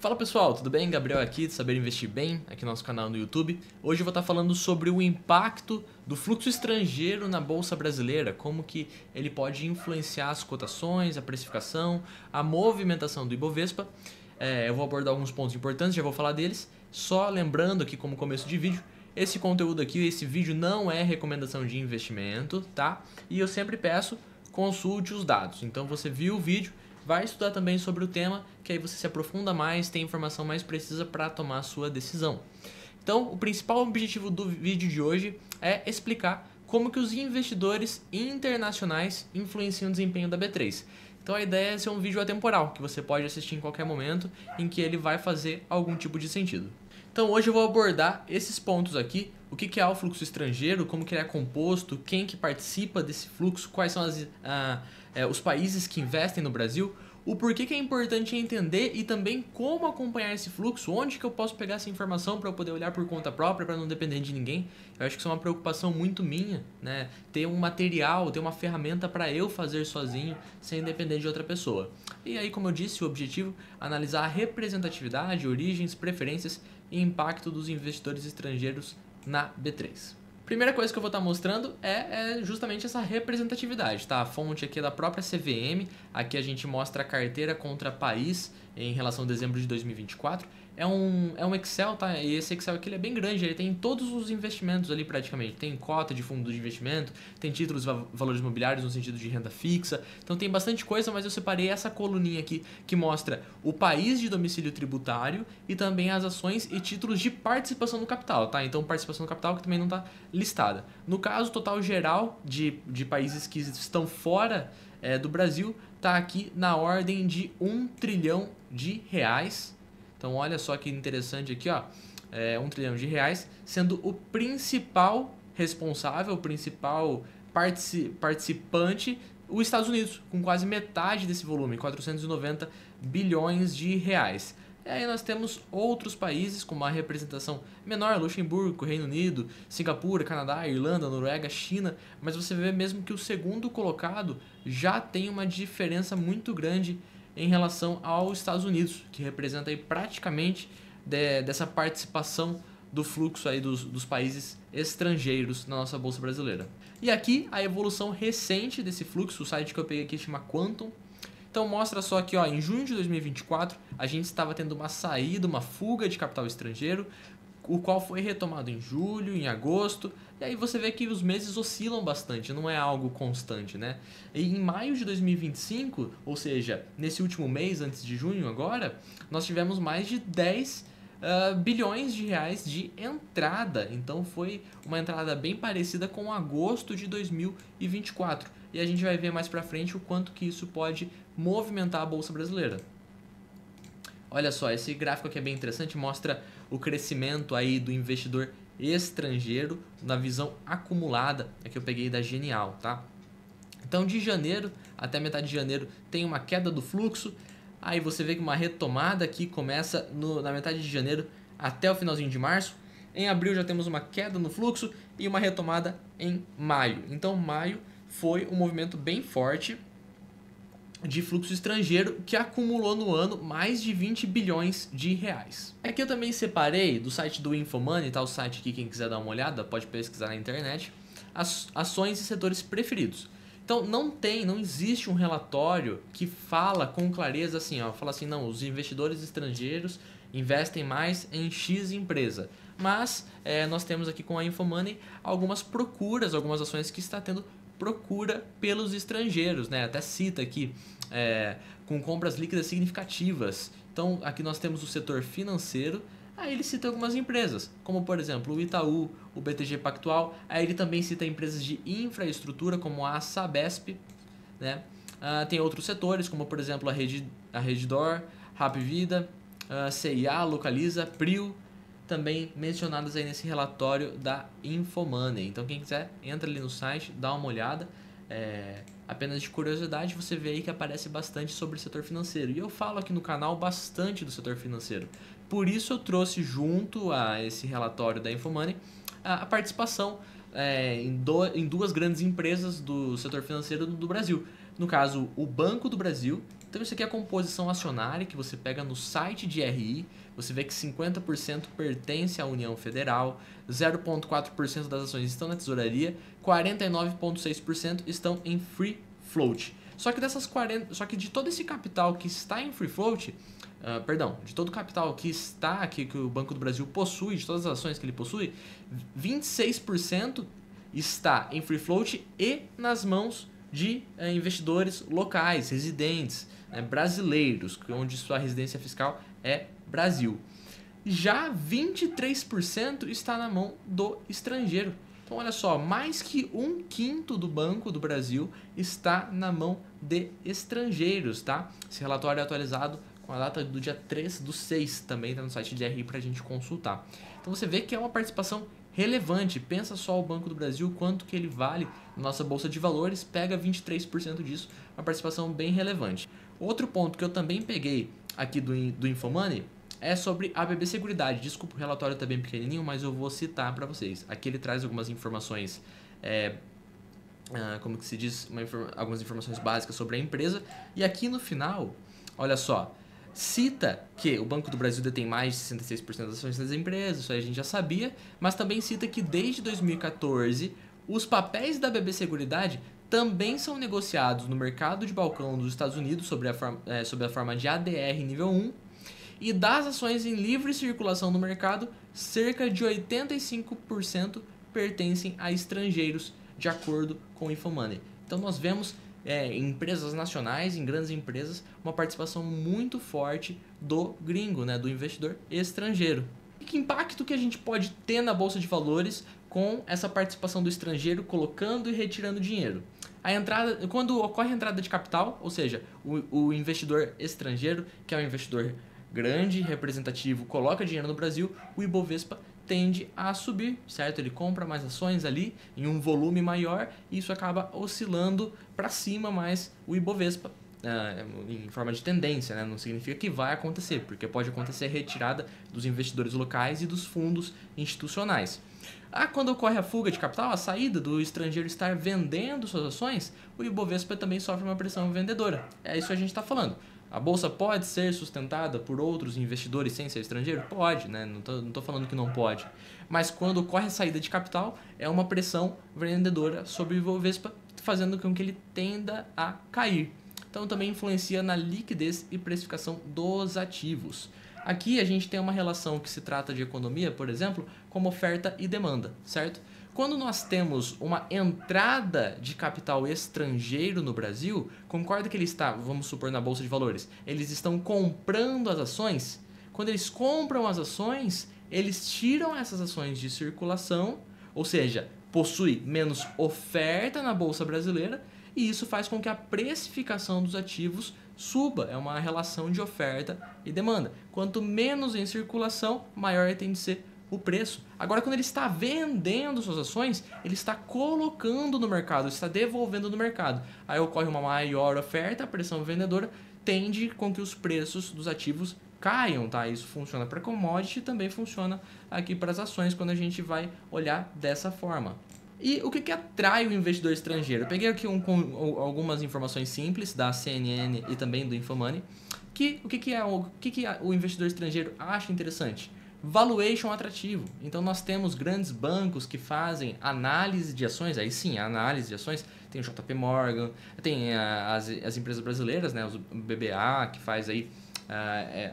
Fala pessoal, tudo bem? Gabriel aqui, de Saber Investir Bem, aqui no nosso canal no YouTube. Hoje eu vou estar falando sobre o impacto do fluxo estrangeiro na Bolsa Brasileira, como que ele pode influenciar as cotações, a precificação, a movimentação do Ibovespa. Eu vou abordar alguns pontos importantes, já vou falar deles. Só lembrando aqui como começo de vídeo, esse conteúdo aqui, esse vídeo não é recomendação de investimento, tá? E eu sempre peço, consulte os dados. Então você viu o vídeo, vai estudar também sobre o tema, que aí você se aprofunda mais, tem informação mais precisa para tomar a sua decisão. Então, o principal objetivo do vídeo de hoje é explicar como que os investidores internacionais influenciam o desempenho da B3. Então a ideia é ser um vídeo atemporal, que você pode assistir em qualquer momento, em que ele vai fazer algum tipo de sentido. Então hoje eu vou abordar esses pontos aqui, o que é o fluxo estrangeiro, como que ele é composto, quem que participa desse fluxo, quais são os países que investem no Brasil, o porquê que é importante entender e também como acompanhar esse fluxo, onde que eu posso pegar essa informação para eu poder olhar por conta própria, para não depender de ninguém. Eu acho que isso é uma preocupação muito minha, né? Ter um material, ter uma ferramenta para eu fazer sozinho, sem depender de outra pessoa. E aí, como eu disse, o objetivo é analisar a representatividade, origens, preferências e impacto dos investidores estrangeiros na B3. Primeira coisa que eu vou estar mostrando é justamente essa representatividade, tá? A fonte aqui é da própria CVM, aqui a gente mostra a carteira contra país em relação a dezembro de 2024. É um Excel, tá? E esse Excel aqui ele é bem grande, ele tem todos os investimentos ali praticamente. Tem cota de fundo de investimento, tem títulos e valores imobiliários no sentido de renda fixa. Então tem bastante coisa, mas eu separei essa coluninha aqui que mostra o país de domicílio tributário e também as ações e títulos de participação no capital, tá? Então participação no capital que também não está listada. No caso, o total geral de países que estão fora do Brasil está aqui na ordem de R$ 1 trilhão. Então olha só que interessante aqui, ó, R$ 1 trilhão, sendo o principal responsável, o principal participante, os Estados Unidos, com quase metade desse volume, 490 bilhões de reais. E aí nós temos outros países com uma representação menor, Luxemburgo, Reino Unido, Singapura, Canadá, Irlanda, Noruega, China, mas você vê mesmo que o segundo colocado já tem uma diferença muito grande em relação aos Estados Unidos, que representa aí praticamente dessa participação do fluxo aí dos países estrangeiros na nossa Bolsa Brasileira. E aqui a evolução recente desse fluxo, o site que eu peguei aqui chama Quantum. Então mostra só que ó, em junho de 2024 a gente estava tendo uma saída, uma fuga de capital estrangeiro, o qual foi retomado em julho, em agosto, e aí você vê que os meses oscilam bastante, não é algo constante, né? E em maio de 2025, ou seja, nesse último mês, antes de junho agora, nós tivemos mais de 10 bilhões de reais de entrada, então foi uma entrada bem parecida com agosto de 2024, e a gente vai ver mais pra frente o quanto que isso pode movimentar a Bolsa Brasileira. Olha só, esse gráfico aqui é bem interessante, mostra o crescimento aí do investidor estrangeiro na visão acumulada, que eu peguei da Genial, tá? Então de janeiro até metade de janeiro tem uma queda do fluxo, aí você vê que uma retomada aqui começa na metade de janeiro até o finalzinho de março. Em abril já temos uma queda no fluxo e uma retomada em maio. Então maio foi um movimento bem forte de fluxo estrangeiro que acumulou no ano mais de 20 bilhões de reais. Aqui eu também separei do site do Infomoney, tá? O site aqui, quem quiser dar uma olhada, pode pesquisar na internet, as ações e setores preferidos. Então não existe um relatório que fala com clareza assim, ó, fala assim, não, os investidores estrangeiros investem mais em X empresa. Mas nós temos aqui com a Infomoney algumas procuras, algumas ações que está tendo procura pelos estrangeiros, né? Até cita aqui com compras líquidas significativas. Então aqui nós temos o setor financeiro, aí ele cita algumas empresas, como por exemplo o Itaú, o BTG Pactual, aí ele também cita empresas de infraestrutura como a Sabesp, né? Tem outros setores como por exemplo a Redditor, Hapvida, CIA, Localiza, Prio, também mencionadas aí nesse relatório da Infomoney. Então quem quiser, entra ali no site, dá uma olhada. Apenas de curiosidade, você vê aí que aparece bastante sobre o setor financeiro. E eu falo aqui no canal bastante do setor financeiro. Por isso eu trouxe junto a esse relatório da Infomoney a participação em duas grandes empresas do setor financeiro do Brasil. no caso, o Banco do Brasil. Então isso aqui é a composição acionária que você pega no site de RI, você vê que 50% pertence à União Federal, 0,4% das ações estão na tesouraria, 49,6% estão em free float. Só que de todo esse capital que está em free float, de todo o capital que está aqui, que o Banco do Brasil possui, de todas as ações que ele possui, 26% está em free float e nas mãos de investidores locais, residentes, brasileiros, onde sua residência fiscal é Brasil. Já 23% está na mão do estrangeiro. Então, olha só, mais que 1/5 do Banco do Brasil está na mão de estrangeiros, tá? Esse relatório é atualizado com a data do dia 3/6, também está no site de RI para a gente consultar. Então, você vê que é uma participação relevante. Pensa só o Banco do Brasil, quanto que ele vale na nossa Bolsa de Valores, pega 23% disso, uma participação bem relevante. Outro ponto que eu também peguei aqui do Infomoney é sobre a BB Seguridade. Desculpa, o relatório está bem pequenininho, mas eu vou citar para vocês. Aqui ele traz algumas informações, como que se diz, algumas informações básicas sobre a empresa. E aqui no final, olha só, cita que o Banco do Brasil detém mais de 66% das ações das empresas, isso aí a gente já sabia, mas também cita que desde 2014 os papéis da BB Seguridade também são negociados no mercado de balcão dos Estados Unidos sob a forma de ADR nível 1, e das ações em livre circulação no mercado, cerca de 85% pertencem a estrangeiros, de acordo com o Infomoney. Então nós vemos em empresas nacionais, em grandes empresas, uma participação muito forte do gringo, do investidor estrangeiro. E que impacto que a gente pode ter na Bolsa de Valores com essa participação do estrangeiro colocando e retirando dinheiro? Quando ocorre a entrada de capital, ou seja, o investidor estrangeiro, que é um investidor grande, representativo, coloca dinheiro no Brasil, o Ibovespa tende a subir, certo? Ele compra mais ações ali em um volume maior e isso acaba oscilando para cima mais o Ibovespa em forma de tendência, Não significa que vai acontecer, porque pode acontecer a retirada dos investidores locais e dos fundos institucionais. Quando ocorre a fuga de capital, a saída do estrangeiro estar vendendo suas ações, o Ibovespa também sofre uma pressão vendedora. É isso que a gente está falando. A bolsa pode ser sustentada por outros investidores sem ser estrangeiro? Pode, Não tô falando que não pode. Mas quando ocorre a saída de capital, é uma pressão vendedora sobre o Ibovespa, fazendo com que ele tenda a cair. Então também influencia na liquidez e precificação dos ativos. Aqui a gente tem uma relação que se trata de economia, por exemplo, como oferta e demanda, certo? Quando nós temos uma entrada de capital estrangeiro no Brasil, concorda que ele está, vamos supor, na Bolsa de Valores, eles estão comprando as ações. Quando eles compram as ações, eles tiram essas ações de circulação, ou seja, possui menos oferta na Bolsa brasileira, e isso faz com que a precificação dos ativos suba. É uma relação de oferta e demanda. Quanto menos em circulação, maior tem de ser o preço. Agora, quando ele está vendendo suas ações, ele está colocando no mercado, está devolvendo no mercado. Aí ocorre uma maior oferta, a pressão vendedora tende com que os preços dos ativos caiam, tá? Isso funciona para commodity e também funciona aqui para as ações quando a gente vai olhar dessa forma. E o que atrai o investidor estrangeiro? Eu peguei aqui algumas informações simples da CNN e também do Infomoney. O que o investidor estrangeiro acha interessante? Valuation atrativo. Então nós temos grandes bancos que fazem análise de ações, aí sim, a análise de ações, tem o JP Morgan, tem as empresas brasileiras, o BBA, que faz aí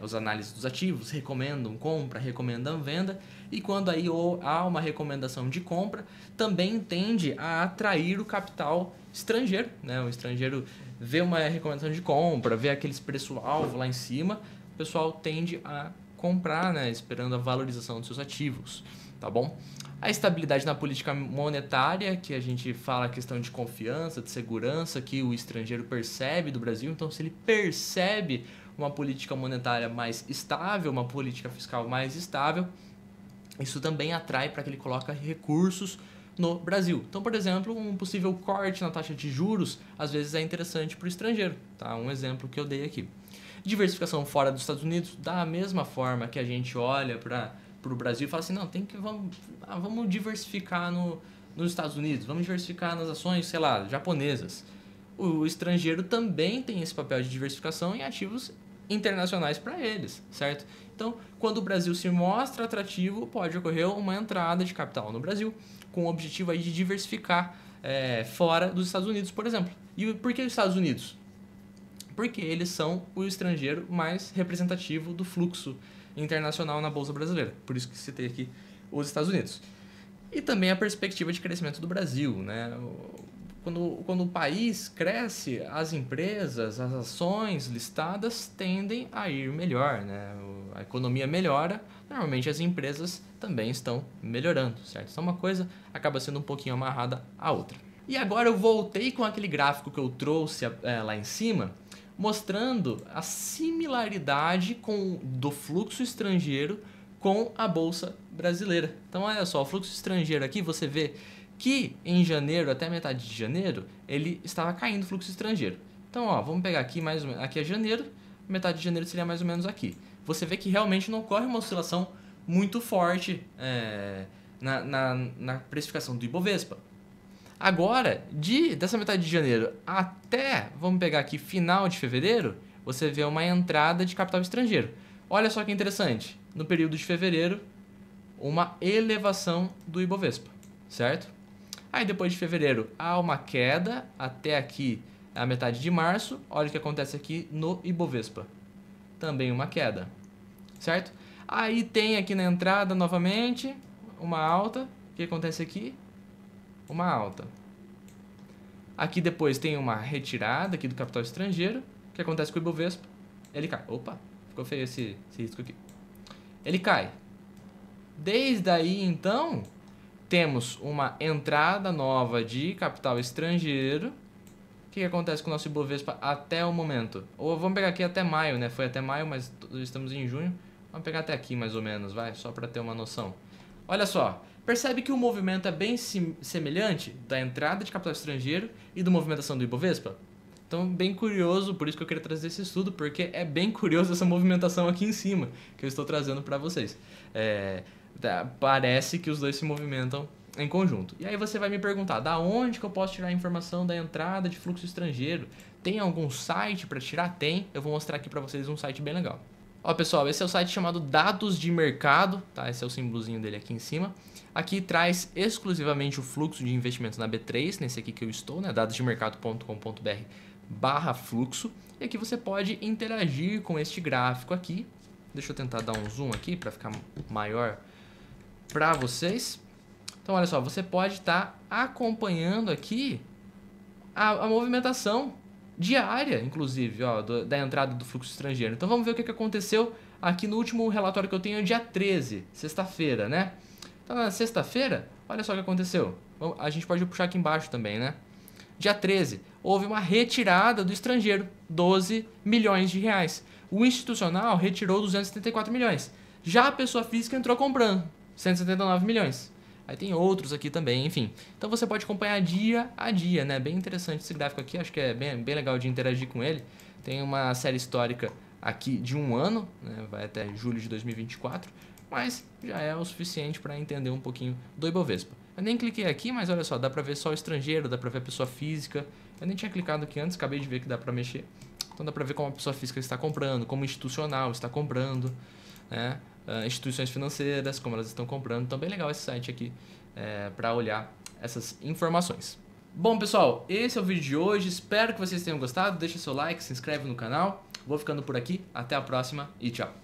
as análises dos ativos, recomendam compra, recomendam venda, e quando aí há uma recomendação de compra, também tende a atrair o capital estrangeiro, O estrangeiro vê uma recomendação de compra, vê aqueles preço-alvo lá em cima, o pessoal tende a comprar, esperando a valorização dos seus ativos, tá bom? A estabilidade na política monetária, que a gente fala a questão de confiança, de segurança, que o estrangeiro percebe do Brasil. Então, se ele percebe uma política monetária mais estável, uma política fiscal mais estável, isso também atrai para que ele coloque recursos no Brasil. Então, por exemplo, um possível corte na taxa de juros, às vezes é interessante para o estrangeiro, tá? Um exemplo que eu dei aqui. Diversificação fora dos Estados Unidos, da mesma forma que a gente olha para o Brasil e fala assim, vamos diversificar nos Estados Unidos, vamos diversificar nas ações, japonesas. o estrangeiro também tem esse papel de diversificação em ativos internacionais para eles, certo? Então, quando o Brasil se mostra atrativo, pode ocorrer uma entrada de capital no Brasil com o objetivo aí de diversificar fora dos Estados Unidos, por exemplo. E por que os Estados Unidos? Porque eles são o estrangeiro mais representativo do fluxo internacional na Bolsa Brasileira. Por isso que citei aqui os Estados Unidos. E também a perspectiva de crescimento do Brasil, né? Quando o país cresce, as empresas, as ações listadas tendem a ir melhor, né? A economia melhora, normalmente as empresas também estão melhorando, certo? Então uma coisa acaba sendo um pouquinho amarrada à outra. E agora eu voltei com aquele gráfico que eu trouxe lá em cima, mostrando a similaridade do fluxo estrangeiro com a Bolsa Brasileira. Então olha só, o fluxo estrangeiro aqui você vê que em janeiro, até metade de janeiro, ele estava caindo o fluxo estrangeiro. Então, ó, vamos pegar aqui mais ou menos, aqui é janeiro, metade de janeiro seria mais ou menos aqui. Você vê que realmente não ocorre uma oscilação muito forte na precificação do Ibovespa. Agora, dessa metade de janeiro até, vamos pegar aqui, final de fevereiro, você vê uma entrada de capital estrangeiro. Olha só que interessante, no período de fevereiro, uma elevação do Ibovespa, certo? Aí depois de fevereiro há uma queda até aqui a metade de março. Olha o que acontece aqui no Ibovespa. Também uma queda, certo? Aí tem aqui na entrada novamente uma alta. O que acontece aqui? Uma alta. Aqui depois tem uma retirada aqui do capital estrangeiro. O que acontece com o Ibovespa? Ele cai. Opa, ficou feio esse risco aqui. Ele cai. Desde aí então temos uma entrada nova de capital estrangeiro. O que acontece com o nosso Ibovespa até o momento? Ou vamos pegar aqui até maio, né? Foi até maio, mas estamos em junho. Vamos pegar até aqui mais ou menos, vai? Só para ter uma noção. Olha só, percebe que o movimento é bem semelhante da entrada de capital estrangeiro e da movimentação do Ibovespa? Então, bem curioso, por isso que eu queria trazer esse estudo, porque é bem curioso essa movimentação aqui em cima, que eu estou trazendo para vocês. Parece que os dois se movimentam em conjunto. E aí você vai me perguntar, da onde que eu posso tirar a informação da entrada de fluxo estrangeiro? Tem algum site para tirar? Tem. Eu vou mostrar aqui para vocês um site bem legal. Ó, pessoal, esse é o site chamado Dados de Mercado, tá? Esse é o símbolozinho dele aqui em cima. Aqui traz exclusivamente o fluxo de investimentos na B3, nesse aqui que eu estou, né? dadosdemercado.com.br/fluxo. E aqui você pode interagir com este gráfico aqui. Deixa eu tentar dar um zoom aqui para ficar maior para vocês. Então, olha só, você pode estar acompanhando aqui a movimentação diária, inclusive, ó, da entrada do fluxo estrangeiro. Então, vamos ver o que aconteceu aqui no último relatório que eu tenho, dia 13, sexta-feira, né? Então, na sexta-feira, olha só o que aconteceu. A gente pode puxar aqui embaixo também, né? Dia 13, houve uma retirada do estrangeiro, 12 milhões de reais. O institucional retirou 274 milhões. Já a pessoa física entrou comprando 179 milhões. Aí tem outros aqui também, enfim. Então você pode acompanhar dia a dia, né? Bem interessante esse gráfico aqui, acho que é bem legal de interagir com ele. Tem uma série histórica aqui de um ano, né? Vai até julho de 2024, mas já é o suficiente para entender um pouquinho do Ibovespa. Eu nem cliquei aqui, mas olha só, dá para ver só o estrangeiro, dá para ver a pessoa física. Eu nem tinha clicado aqui antes, acabei de ver que dá para mexer. Então dá para ver como a pessoa física está comprando, como o institucional está comprando, né? Instituições financeiras, como elas estão comprando. Então bem legal esse site aqui para olhar essas informações. Bom, pessoal, esse é o vídeo de hoje. Espero que vocês tenham gostado. Deixa seu like, se inscreve no canal. Vou ficando por aqui. Até a próxima e tchau.